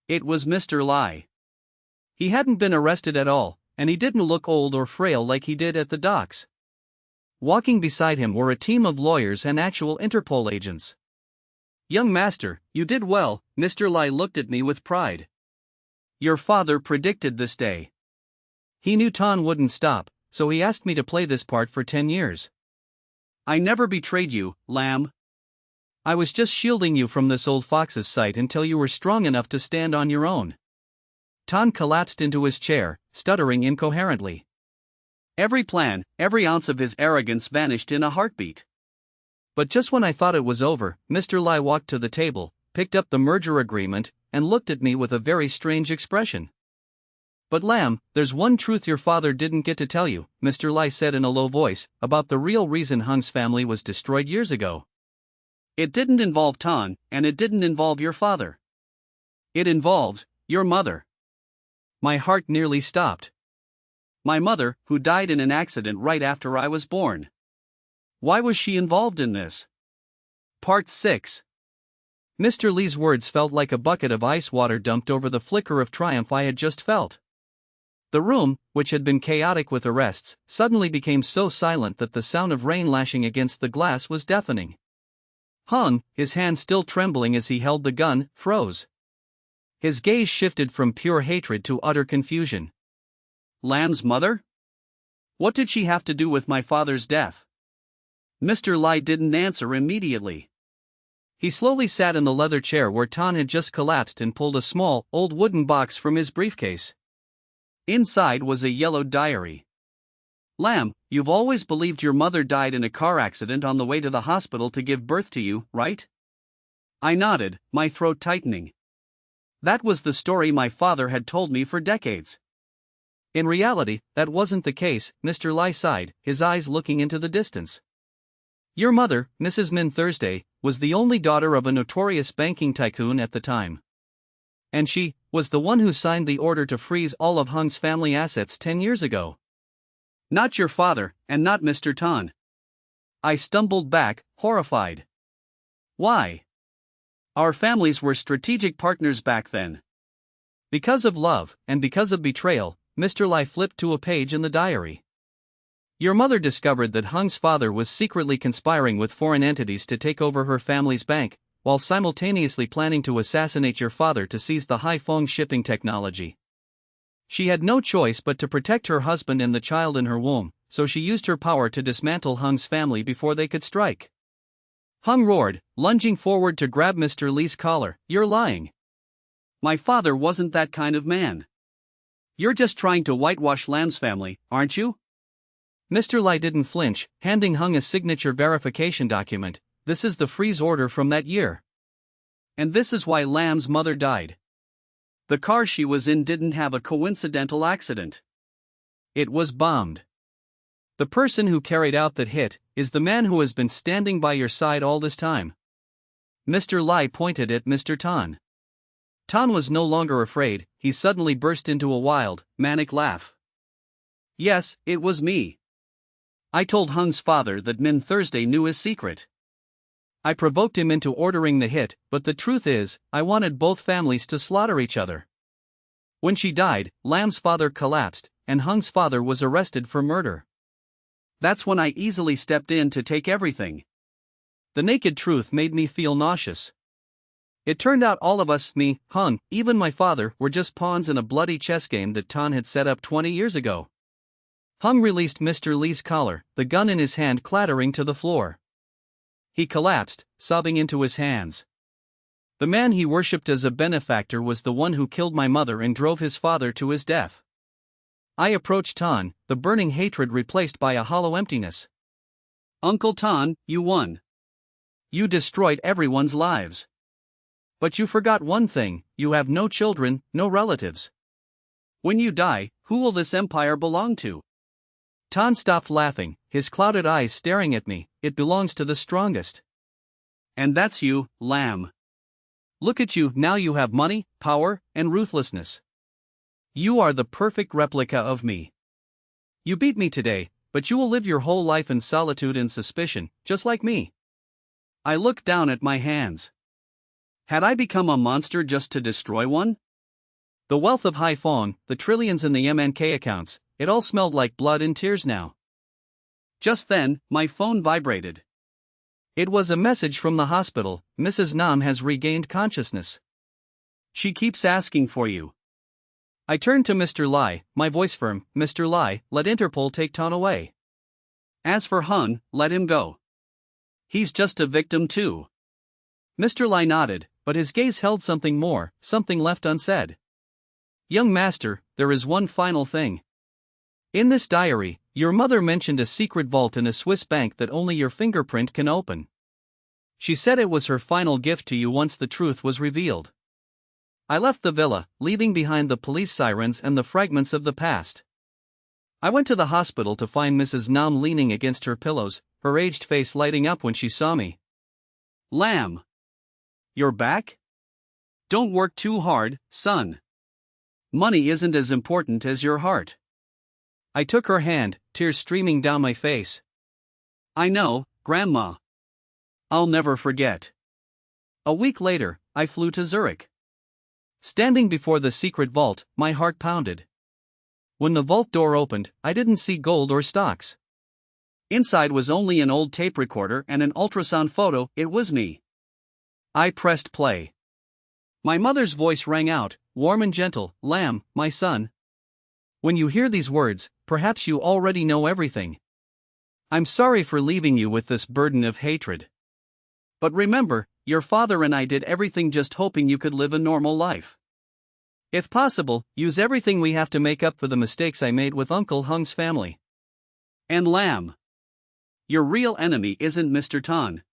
It was Mr. Lai. He hadn't been arrested at all, and he didn't look old or frail like he did at the docks. Walking beside him were a team of lawyers and actual Interpol agents. Young master, you did well, Mr. Lai looked at me with pride. Your father predicted this day. He knew Tan wouldn't stop, so he asked me to play this part for 10 years. I never betrayed you, Lamb. I was just shielding you from this old fox's sight until you were strong enough to stand on your own. Tan collapsed into his chair, stuttering incoherently. Every plan, every ounce of his arrogance vanished in a heartbeat. But just when I thought it was over, Mr. Lai walked to the table, picked up the merger agreement, and looked at me with a very strange expression. But Lamb, there's one truth your father didn't get to tell you, Mr. Lai said in a low voice, about the real reason Hung's family was destroyed years ago. It didn't involve Tan, and it didn't involve your father. It involved your mother. My heart nearly stopped. My mother, who died in an accident right after I was born. Why was she involved in this? Part 6. Mr. Lee's words felt like a bucket of ice water dumped over the flicker of triumph I had just felt. The room, which had been chaotic with arrests, suddenly became so silent that the sound of rain lashing against the glass was deafening. Hung, his hand still trembling as he held the gun, froze. His gaze shifted from pure hatred to utter confusion. Lamb's mother? What did she have to do with my father's death? Mr. Lai didn't answer immediately. He slowly sat in the leather chair where Tan had just collapsed and pulled a small, old wooden box from his briefcase. Inside was a yellowed diary. Lamb, you've always believed your mother died in a car accident on the way to the hospital to give birth to you, right? I nodded, my throat tightening. That was the story my father had told me for decades. In reality, that wasn't the case, Mr. Lai sighed, his eyes looking into the distance. Your mother, Mrs. Min Thursday, was the only daughter of a notorious banking tycoon at the time. And she was the one who signed the order to freeze all of Hung's family assets 10 years ago. Not your father, and not Mr. Tan. I stumbled back, horrified. Why? Our families were strategic partners back then. Because of love, and because of betrayal, Mr. Lai flipped to a page in the diary. Your mother discovered that Hung's father was secretly conspiring with foreign entities to take over her family's bank, while simultaneously planning to assassinate your father to seize the Haifeng shipping technology. She had no choice but to protect her husband and the child in her womb, so she used her power to dismantle Hung's family before they could strike. Hung roared, lunging forward to grab Mr. Li's collar. You're lying. My father wasn't that kind of man. You're just trying to whitewash Lamb's family, aren't you? Mr. Lai didn't flinch, handing Hung a signature verification document. This is the freeze order from that year. And this is why Lamb's mother died. The car she was in didn't have a coincidental accident. It was bombed. The person who carried out that hit is the man who has been standing by your side all this time. Mr. Lai pointed at Mr. Tan. Tan was no longer afraid, he suddenly burst into a wild, manic laugh. Yes, it was me. I told Hung's father that Min Thursday knew his secret. I provoked him into ordering the hit, but the truth is, I wanted both families to slaughter each other. When she died, Lamb's father collapsed, and Hung's father was arrested for murder. That's when I easily stepped in to take everything. The naked truth made me feel nauseous. It turned out all of us, me, Hung, even my father, were just pawns in a bloody chess game that Tan had set up 20 years ago. Hung released Mr. Li's collar, the gun in his hand clattering to the floor. He collapsed, sobbing into his hands. The man he worshipped as a benefactor was the one who killed my mother and drove his father to his death. I approached Tan, the burning hatred replaced by a hollow emptiness. Uncle Tan, you won. You destroyed everyone's lives. But you forgot one thing, you have no children, no relatives. When you die, who will this empire belong to? Tan stopped laughing, his clouded eyes staring at me. It belongs to the strongest. And that's you, Lamb. Look at you, now you have money, power, and ruthlessness. You are the perfect replica of me. You beat me today, but you will live your whole life in solitude and suspicion, just like me. I looked down at my hands. Had I become a monster just to destroy one? The wealth of Haifeng, the trillions in the MNK accounts, it all smelled like blood and tears now. Just then, my phone vibrated. It was a message from the hospital. Mrs. Nam has regained consciousness. She keeps asking for you. I turned to Mr. Lai, my voice firm. Mr. Lai, let Interpol take Tan away. As for Hun, let him go. He's just a victim too. Mr. Lai nodded, but his gaze held something more, something left unsaid. Young master, there is one final thing. In this diary, your mother mentioned a secret vault in a Swiss bank that only your fingerprint can open. She said it was her final gift to you once the truth was revealed. I left the villa, leaving behind the police sirens and the fragments of the past. I went to the hospital to find Mrs. Nam leaning against her pillows, her aged face lighting up when she saw me. Lamb. You're back? Don't work too hard, son. Money isn't as important as your heart. I took her hand, tears streaming down my face. I know, Grandma. I'll never forget. A week later, I flew to Zurich. Standing before the secret vault, my heart pounded. When the vault door opened, I didn't see gold or stocks. Inside was only an old tape recorder and an ultrasound photo. It was me. I pressed play. My mother's voice rang out, warm and gentle. Lamb, my son. When you hear these words, perhaps you already know everything. I'm sorry for leaving you with this burden of hatred. But remember, your father and I did everything just hoping you could live a normal life. If possible, use everything we have to make up for the mistakes I made with Uncle Hung's family. And Lamb. Your real enemy isn't Mr. Tan.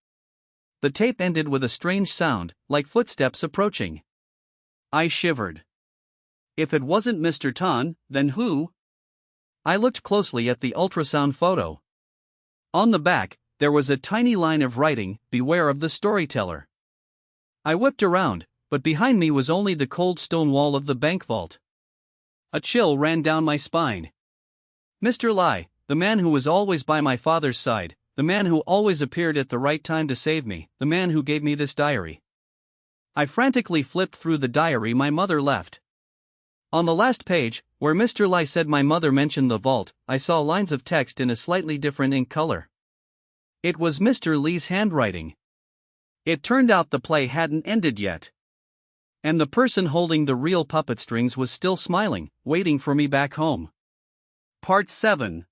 The tape ended with a strange sound, like footsteps approaching. I shivered. If it wasn't Mr. Tan, then who? I looked closely at the ultrasound photo. On the back, there was a tiny line of writing, "Beware of the storyteller." I whipped around, but behind me was only the cold stone wall of the bank vault. A chill ran down my spine. Mr. Lai, the man who was always by my father's side, the man who always appeared at the right time to save me, the man who gave me this diary. I frantically flipped through the diary my mother left. On the last page, where Mr. Lai said my mother mentioned the vault, I saw lines of text in a slightly different ink color. It was Mr. Li's handwriting. It turned out the play hadn't ended yet. And the person holding the real puppet strings was still smiling, waiting for me back home. Part 7.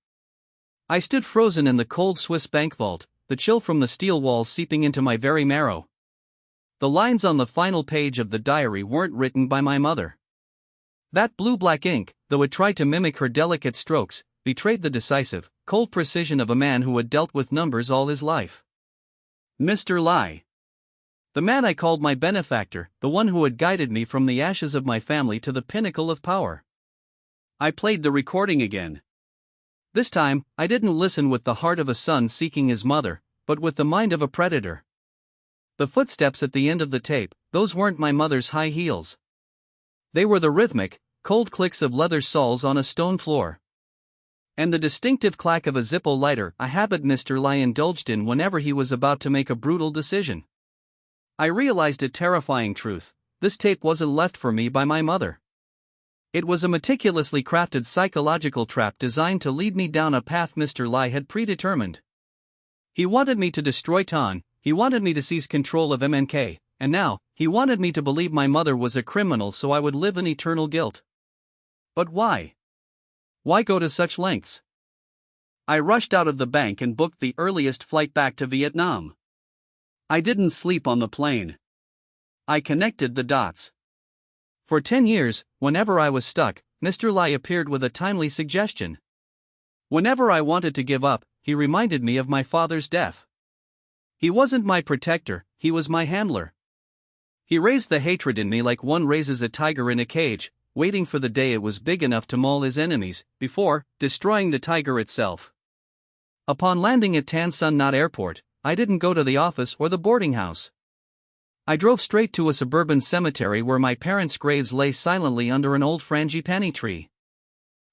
I stood frozen in the cold Swiss bank vault, the chill from the steel walls seeping into my very marrow. The lines on the final page of the diary weren't written by my mother. That blue-black ink, though it tried to mimic her delicate strokes, betrayed the decisive, cold precision of a man who had dealt with numbers all his life. Mr. Lai. The man I called my benefactor, the one who had guided me from the ashes of my family to the pinnacle of power. I played the recording again. This time, I didn't listen with the heart of a son seeking his mother, but with the mind of a predator. The footsteps at the end of the tape, those weren't my mother's high heels. They were the rhythmic, cold clicks of leather soles on a stone floor. And the distinctive clack of a Zippo lighter, a habit Mr. Lai indulged in whenever he was about to make a brutal decision. I realized a terrifying truth: this tape wasn't left for me by my mother. It was a meticulously crafted psychological trap designed to lead me down a path Mr. Lai had predetermined. He wanted me to destroy Tan, he wanted me to seize control of MNK, and now, he wanted me to believe my mother was a criminal so I would live in eternal guilt. But why? Why go to such lengths? I rushed out of the bank and booked the earliest flight back to Vietnam. I didn't sleep on the plane. I connected the dots. For 10 years, whenever I was stuck, Mr. Lai appeared with a timely suggestion. Whenever I wanted to give up, he reminded me of my father's death. He wasn't my protector, he was my handler. He raised the hatred in me like one raises a tiger in a cage, waiting for the day it was big enough to maul his enemies, before destroying the tiger itself. Upon landing at Tan Son Nhut Airport, I didn't go to the office or the boarding house. I drove straight to a suburban cemetery where my parents' graves lay silently under an old frangipani tree.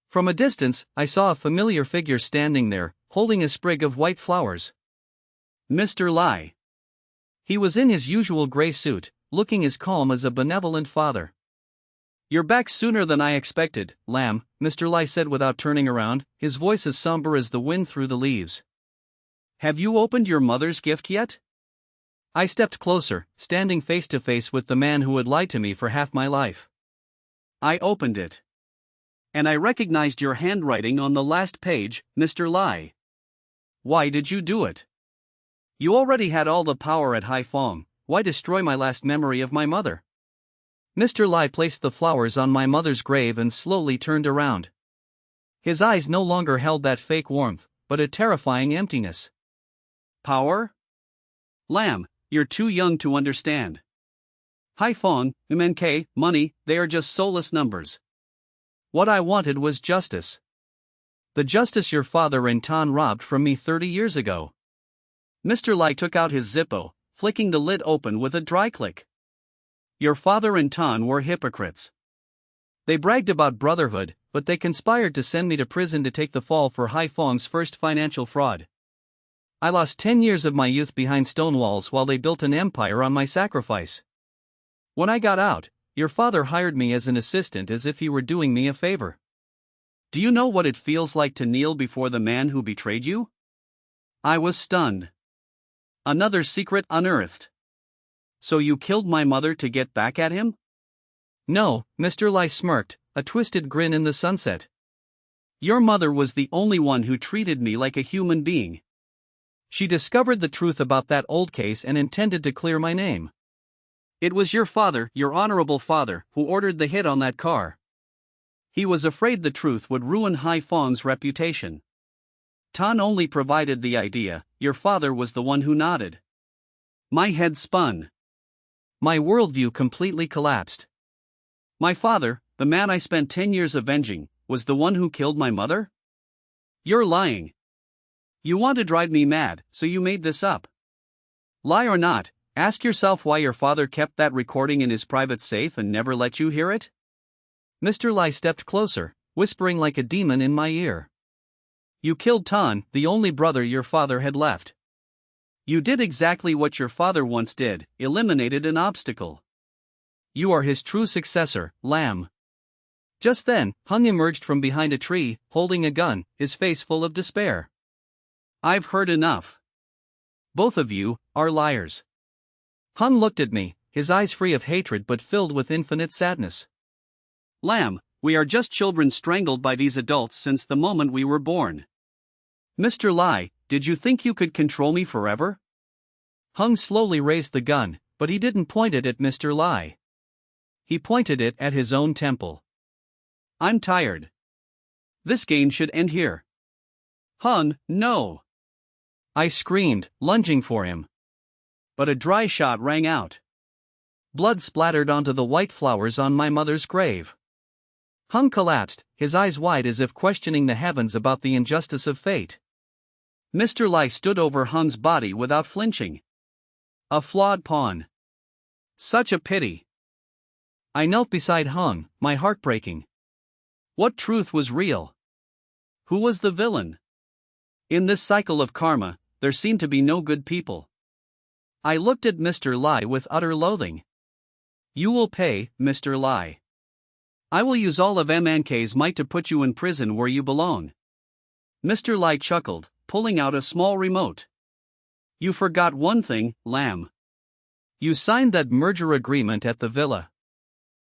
From a distance, I saw a familiar figure standing there, holding a sprig of white flowers. Mr. Lai. He was in his usual gray suit, looking as calm as a benevolent father. "You're back sooner than I expected, Lamb," Mr. Lai said without turning around, his voice as somber as the wind through the leaves. "Have you opened your mother's gift yet?" I stepped closer, standing face to face with the man who had lied to me for half my life. I opened it. And I recognized your handwriting on the last page, Mr. Lai. Why did you do it? You already had all the power at Haiphong, why destroy my last memory of my mother? Mr. Lai placed the flowers on my mother's grave and slowly turned around. His eyes no longer held that fake warmth, but a terrifying emptiness. Power? Lamb, you're too young to understand. Haiphong, MNK, money, they are just soulless numbers. What I wanted was justice. The justice your father and Tan robbed from me 30 years ago. Mr. Lai took out his Zippo, flicking the lid open with a dry click. Your father and Tan were hypocrites. They bragged about brotherhood, but they conspired to send me to prison to take the fall for Haiphong's first financial fraud. I lost 10 years of my youth behind stone walls while they built an empire on my sacrifice. When I got out, your father hired me as an assistant as if he were doing me a favor. Do you know what it feels like to kneel before the man who betrayed you? I was stunned. Another secret unearthed. So you killed my mother to get back at him? No, Mr. Lai smirked, a twisted grin in the sunset. Your mother was the only one who treated me like a human being. She discovered the truth about that old case and intended to clear my name. It was your father, your honorable father, who ordered the hit on that car. He was afraid the truth would ruin Hai Feng's reputation. Tan only provided the idea, your father was the one who nodded. My head spun. My worldview completely collapsed. My father, the man I spent 10 years avenging, was the one who killed my mother? You're lying. You want to drive me mad, so you made this up. Lie or not, ask yourself why your father kept that recording in his private safe and never let you hear it? Mr. Lai stepped closer, whispering like a demon in my ear. You killed Tan, the only brother your father had left. You did exactly what your father once did, eliminated an obstacle. You are his true successor, Lamb. Just then, Hung emerged from behind a tree, holding a gun, his face full of despair. I've heard enough. Both of you are liars. Hung looked at me, his eyes free of hatred but filled with infinite sadness. Lamb, we are just children strangled by these adults since the moment we were born. Mr. Lai, did you think you could control me forever? Hung slowly raised the gun, but he didn't point it at Mr. Lai. He pointed it at his own temple. I'm tired. This game should end here. Hung, no! I screamed, lunging for him. But a dry shot rang out. Blood splattered onto the white flowers on my mother's grave. Hung collapsed, his eyes wide as if questioning the heavens about the injustice of fate. Mr. Lai stood over Hung's body without flinching. A flawed pawn. Such a pity. I knelt beside Hung, my heart breaking. What truth was real? Who was the villain? In this cycle of karma, there seemed to be no good people. I looked at Mr. Lai with utter loathing. You will pay, Mr. Lai. I will use all of MNK's might to put you in prison where you belong. Mr. Lai chuckled, pulling out a small remote. You forgot one thing, Lamb. You signed that merger agreement at the villa.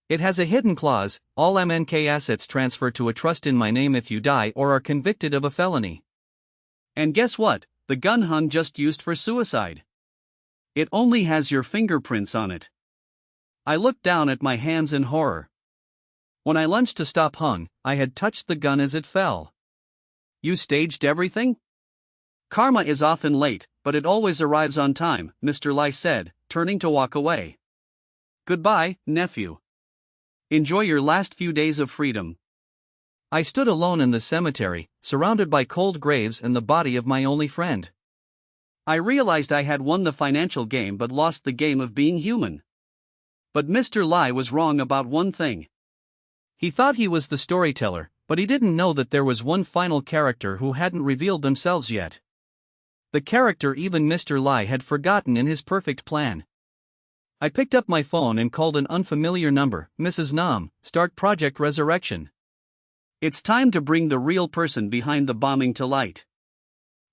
It has a hidden clause, all MNK assets transfer to a trust in my name if you die or are convicted of a felony. And guess what, the gun Hung just used for suicide. It only has your fingerprints on it. I looked down at my hands in horror. When I lunged to stop Hung, I had touched the gun as it fell. You staged everything? Karma is often late, but it always arrives on time, Mr. Lai said, turning to walk away. Goodbye, nephew. Enjoy your last few days of freedom. I stood alone in the cemetery, surrounded by cold graves and the body of my only friend. I realized I had won the financial game but lost the game of being human. But Mr. Lai was wrong about one thing. He thought he was the storyteller, but he didn't know that there was one final character who hadn't revealed themselves yet. The character even Mr. Lai had forgotten in his perfect plan. I picked up my phone and called an unfamiliar number. Mrs. Nam, start Project Resurrection. It's time to bring the real person behind the bombing to light.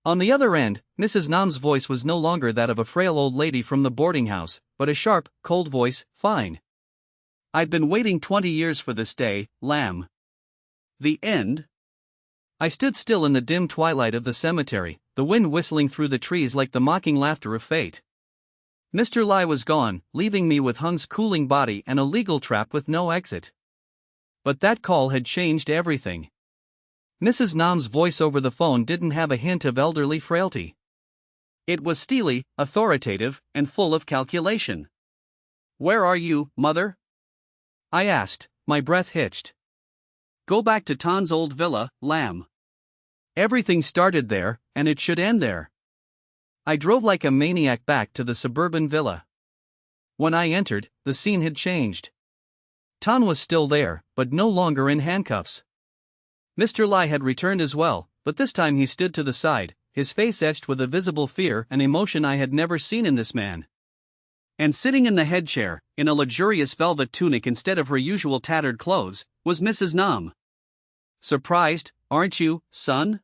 On the other end, Mrs. Nam's voice was no longer that of a frail old lady from the boarding house, but a sharp, cold voice. Fine. I've been waiting 20 years for this day, Lamb. The end? I stood still in the dim twilight of the cemetery, the wind whistling through the trees like the mocking laughter of fate. Mr. Lai was gone, leaving me with Hung's cooling body and a legal trap with no exit. But that call had changed everything. Mrs. Nam's voice over the phone didn't have a hint of elderly frailty. It was steely, authoritative, and full of calculation. Where are you, mother? I asked, my breath hitched. Go back to Tan's old villa, Lamb. Everything started there, and it should end there. I drove like a maniac back to the suburban villa. When I entered, the scene had changed. Tan was still there, but no longer in handcuffs. Mr. Lai had returned as well, but this time he stood to the side, his face etched with a visible fear and emotion I had never seen in this man. And sitting in the head chair, in a luxurious velvet tunic instead of her usual tattered clothes, was Mrs. Nam. Surprised, aren't you, son?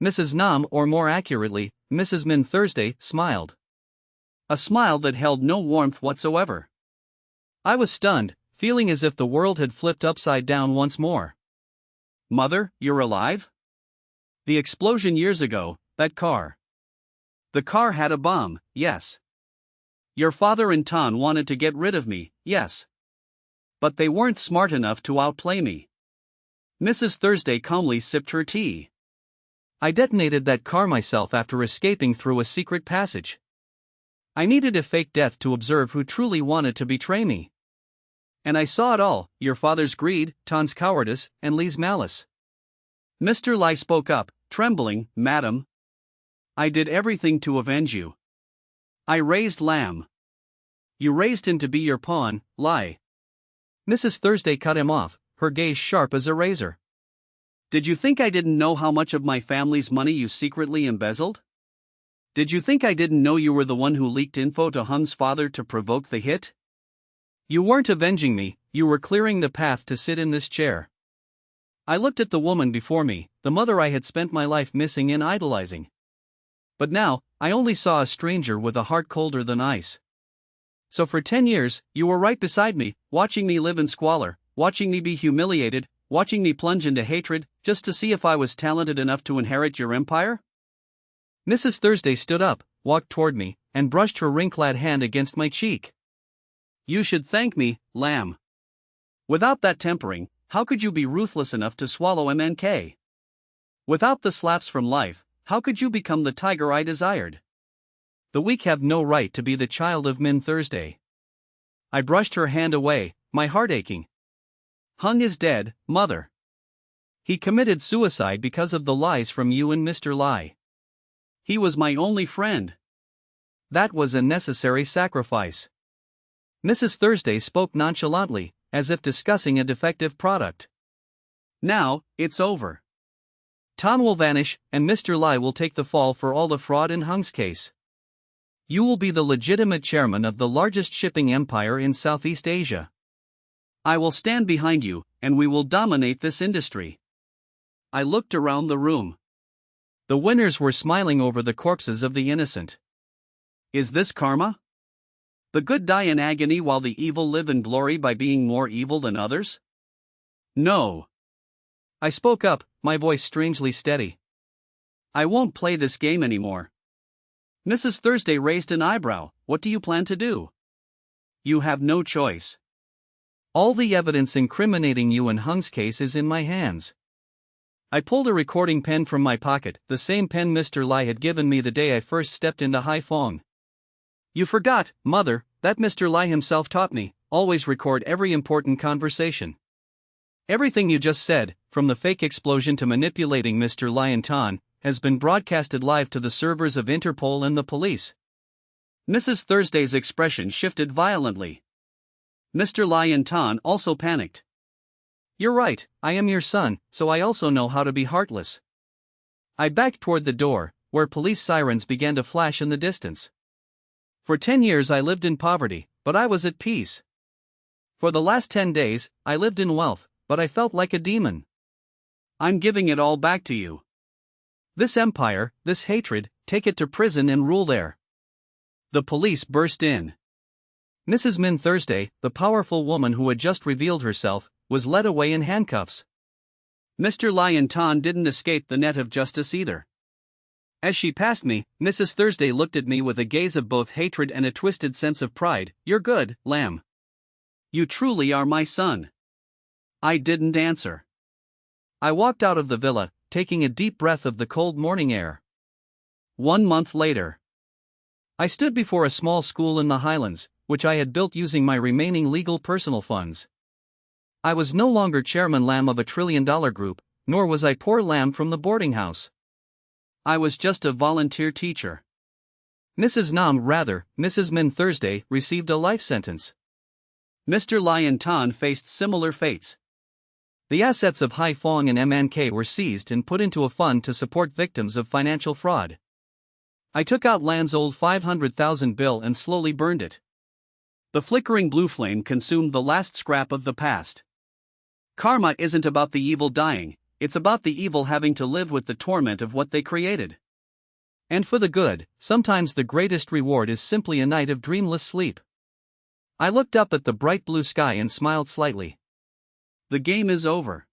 Mrs. Nam, or more accurately, Mrs. Min Thursday, smiled. A smile that held no warmth whatsoever. I was stunned, feeling as if the world had flipped upside down once more. Mother, you're alive? The explosion years ago, that car. The car had a bomb, yes. Your father and Tan wanted to get rid of me, yes. But they weren't smart enough to outplay me. Mrs. Thursday calmly sipped her tea. I detonated that car myself after escaping through a secret passage. I needed a fake death to observe who truly wanted to betray me. And I saw it all, your father's greed, Tan's cowardice, and Lee's malice. Mr. Lai spoke up, trembling, Madam. I did everything to avenge you. I raised Lam. You raised him to be your pawn, Lai. Mrs. Thursday cut him off, her gaze sharp as a razor. Did you think I didn't know how much of my family's money you secretly embezzled? Did you think I didn't know you were the one who leaked info to Hung's father to provoke the hit? You weren't avenging me, you were clearing the path to sit in this chair. I looked at the woman before me, the mother I had spent my life missing and idolizing. But now, I only saw a stranger with a heart colder than ice. So for 10 years, you were right beside me, watching me live in squalor, watching me be humiliated, watching me plunge into hatred, just to see if I was talented enough to inherit your empire? Mrs. Thursday stood up, walked toward me, and brushed her ring-clad hand against my cheek. You should thank me, Lamb. Without that tempering, how could you be ruthless enough to swallow MNK? Without the slaps from life, how could you become the tiger I desired? The weak have no right to be the child of Min Thursday. I brushed her hand away, my heart aching. Hung is dead, Mother. He committed suicide because of the lies from you and Mr. Lai. He was my only friend. That was a necessary sacrifice. Mrs. Thursday spoke nonchalantly, as if discussing a defective product. Now, it's over. Tan will vanish, and Mr. Lai will take the fall for all the fraud in Hung's case. You will be the legitimate chairman of the largest shipping empire in Southeast Asia. I will stand behind you, and we will dominate this industry. I looked around the room. The winners were smiling over the corpses of the innocent. Is this karma? The good die in agony while the evil live in glory by being more evil than others? No. I spoke up, my voice strangely steady. I won't play this game anymore. Mrs. Thursday raised an eyebrow. What do you plan to do? You have no choice. All the evidence incriminating you in Hung's case is in my hands. I pulled a recording pen from my pocket, the same pen Mr. Lai had given me the day I first stepped into Haiphong. You forgot, Mother, that Mr. Lai himself taught me, always record every important conversation. Everything you just said, from the fake explosion to manipulating Mr. Lai and Tan, has been broadcasted live to the servers of Interpol and the police. Mrs. Thursday's expression shifted violently. Mr. Lai and Tan also panicked. You're right, I am your son, so I also know how to be heartless. I backed toward the door, where police sirens began to flash in the distance. For 10 years I lived in poverty, but I was at peace. For the last 10 days, I lived in wealth, but I felt like a demon. I'm giving it all back to you. This empire, this hatred, take it to prison and rule there. The police burst in. Mrs. Min Thursday, the powerful woman who had just revealed herself, was led away in handcuffs. Mr. Lai and Tan didn't escape the net of justice either. As she passed me, Mrs. Thursday looked at me with a gaze of both hatred and a twisted sense of pride. You're good, Lamb. You truly are my son. I didn't answer. I walked out of the villa, taking a deep breath of the cold morning air. 1 month later, I stood before a small school in the Highlands, which I had built using my remaining legal personal funds. I was no longer Chairman Lam of a $1 trillion group, nor was I poor Lam from the boarding house. I was just a volunteer teacher. Mrs. Min Thursday, received a life sentence. Mr. Lai and Tan faced similar fates. The assets of Haiphong and MNK were seized and put into a fund to support victims of financial fraud. I took out Lan's old 500,000 bill and slowly burned it. The flickering blue flame consumed the last scrap of the past. Karma isn't about the evil dying, it's about the evil having to live with the torment of what they created. And for the good, sometimes the greatest reward is simply a night of dreamless sleep. I looked up at the bright blue sky and smiled slightly. The game is over.